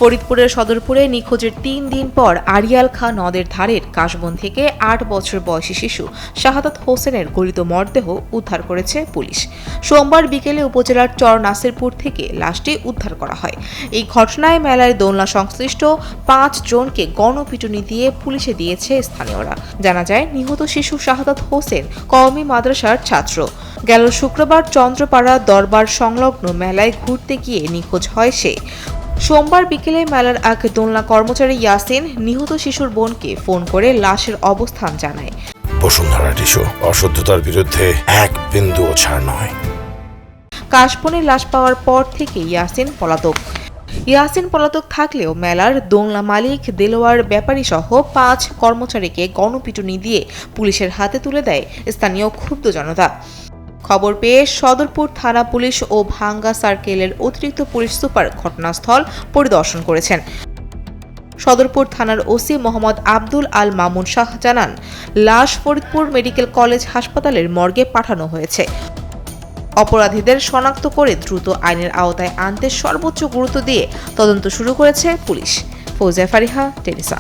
ফরিদপুরের সদরপুরে নিখোঁজের ৩ দিন পর আড়িয়াল খাঁ নদের ধারের কাশবন থেকে ৮ বছর বয়সী শিশু শাহাদাত হোসেনের গলিত মরদেহ উদ্ধার করেছে পুলিশ। সোমবার বিকেলে উপজেলার চর নাসিরপুর থেকে লাশটি উদ্ধার করা হয়। এই ঘটনায় মেলার দোলনা সংশ্লিষ্ট ৫ জনকে গণপিটুনি দিয়ে পুলিশে দিয়েছে স্থানীয়রা। জানা যায়, নিহত শিশু শাহাদাত হোসেন কওমি মাদ্রাসার ছাত্র। গেল শুক্রবার চন্দ্রপাড়া দরবার সংলগ্ন মেলায় ঘুরতে গিয়ে নিখোঁজ হয় সে। সোমবার বিকেলে মেলার এক দোলনা কর্মচারী ইয়াসিন নিহত শিশুর বোনকে ফোন করে লাশের অবস্থান জানায়। বসুন্ধরা টিস্যু অশুদ্ধতার বিরুদ্ধে এক বিন্দুও ছাড় নয়। কাশবনে লাশ পাওয়ার পর থেকে ইয়াসিন পলাতক থাকলেও মেলার দোলনা মালিক দেলোয়ার ব্যাপারী সহ ৫ কর্মচারীকে গণপিটুনি দিয়ে পুলিশের হাতে তুলে দেয় স্থানীয় ক্ষুব্ধ জনতা। খবর পেয়ে সদরপুর থানা পুলিশ ও ভাঙ্গা সার্কেলের অতিরিক্ত পুলিশ সুপার ঘটনাস্থল পরিদর্শন করেছেন। সদরপুর থানার ওসি মোহাম্মদ আব্দুল আল মামুন শাহ জানান, লাশ ফরিদপুর মেডিকেল কলেজ হাসপাতালের মর্গে পাঠানো হয়েছে। অপরাধীদের শনাক্ত করে দ্রুত আইনের আওতায় আনতে সর্বোচ্চ গুরুত্ব দিয়ে তদন্ত শুরু করেছে পুলিশ। ফৌজিয়া ফারিহা, টেলিসা।